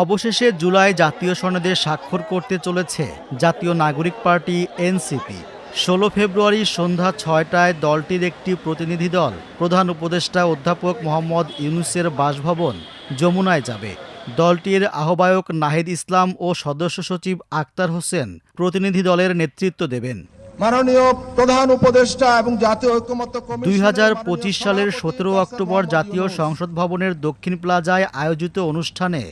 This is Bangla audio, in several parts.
অবশেষে জুলাই জাতীয় সনদে স্বাক্ষর করতে চলেছে জাতীয় নাগরিক পার্টি এনসিপি। ১৬ ফেব্রুয়ারি সন্ধ্যা ৬টায় দলটির একটি প্রতিনিধি দল প্রধান উপদেষ্টা অধ্যাপক মোহাম্মদ ইউনূসের বাসভবন যমুনায় যাবে। দলটির আহ্বায়ক নাহিদ ইসলাম ও সদস্য সচিব আক্তার হোসেন প্রতিনিধি দলের নেতৃত্ব দেবেন। মাননীয় প্রধান উপদেষ্টা এবং জাতীয় ঐকমত্য কমিশন ২০২৫ সালের ১৭ অক্টোবর জাতীয় সংসদ ভবনের দক্ষিণ প্লাজায় আয়োজিত অনুষ্ঠানে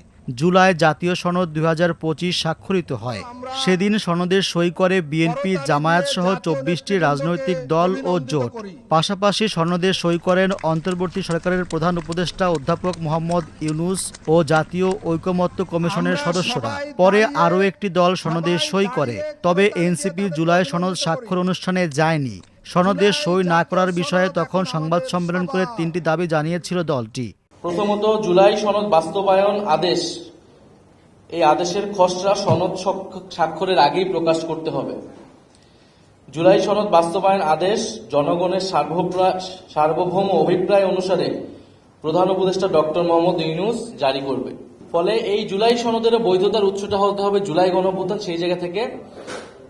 জুলাই জাতীয় সনদ ২০২৫ স্বাক্ষরিত হয়। সেদিন সনদে সই করে বিএনপি, জামায়াত সহ ২৪টি রাজনৈতিক দল ও জোট। পাশাপাশি সনদে সই করেন অন্তর্বর্তী সরকারের প্রধান উপদেষ্টা অধ্যাপক মোহাম্মদ ইউনূস ও জাতীয় ঐকমত্য কমিশনের সদস্যরা। পরে আরও একটি দল সনদে সই করে। তবে এনসিপি জুলাই সনদ স্বাক্ষর অনুষ্ঠানে যায়নি। সনদে সই না করার বিষয়ে তখন সংবাদ সম্মেলন করে ৩টি দাবি জানিয়েছিল দলটি। প্রথমত, জুলাই সনদ বাস্তবায়ন আদেশ, এই আদেশের খসড়া সনদ স্বাক্ষরের আগেই প্রকাশ করতে হবে। জুলাই সনদ বাস্তবায়ন আদেশ জনগণের সার্বভৌম অভিপ্রায় অনুসারে প্রধান উপদেষ্টা ডক্টর মোহাম্মদ ইউনূস জারি করবে। ফলে এই জুলাই সনদের বৈধতার উৎসটা হতে হবে জুলাই গণঅভ্যুত্থান, সেই জায়গা থেকে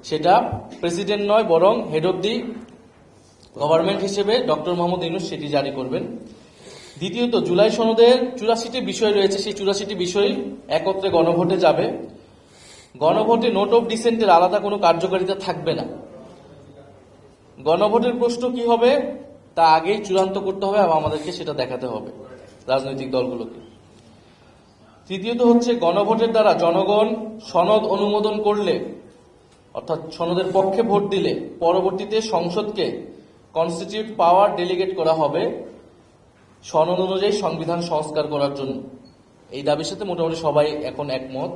সেটা প্রেসিডেন্ট নয় বরং হেড অব দি গভর্নমেন্ট হিসেবে ডক্টর মোহাম্মদ ইউনূস সেটি জারি করবেন। দ্বিতীয়ত, জুলাই সনদের ৮৪টি বিষয় রয়েছে, সেই ৮৪টি বিষয় একত্রে গণভোটে যাবে। গণভোটে নোট অফ ডিসেন্টের আলাদা কোনো কার্যকারিতা থাকবে না। গণভোটের প্রশ্ন কি হবে তা আগেই চূড়ান্ত করতে হবে এবং আমাদেরকে সেটা দেখাতে হবে রাজনৈতিক দলগুলোকে। তৃতীয়ত হচ্ছে, গণভোটের দ্বারা জনগণ সনদ অনুমোদন করলে অর্থাৎ সনদের পক্ষে ভোট দিলে পরবর্তীতে সংসদকে কনস্টিটিউট পাওয়ার ডেলিগেট করা হবে সনদ অনুযায়ী সংবিধান সংস্কার করার জন্য। এই দাবির সাথে মোটামুটি সবাই এখন একমত।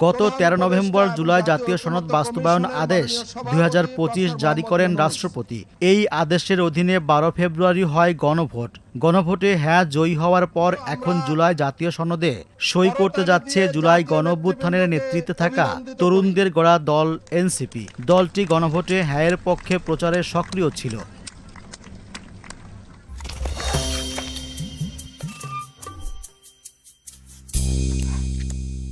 গত ১৩ নভেম্বর জুলাই জাতীয় সনদ বাস্তবায়ন আদেশ ২০২৫ জারি করেন রাষ্ট্রপতি। এই আদেশের অধীনে ১২ ফেব্রুয়ারি হয় গণভোট। গণভোটে হ্যাঁ জয়ী হওয়ার পর এখন জুলাই জাতীয় সনদে সই করতে যাচ্ছে জুলাই গণঅভ্যুত্থানের নেতৃত্বে থাকা তরুণদের গড়া দল এনসিপি। দলটি গণভোটে হ্যাঁয়ের পক্ষে প্রচারে সক্রিয় ছিল।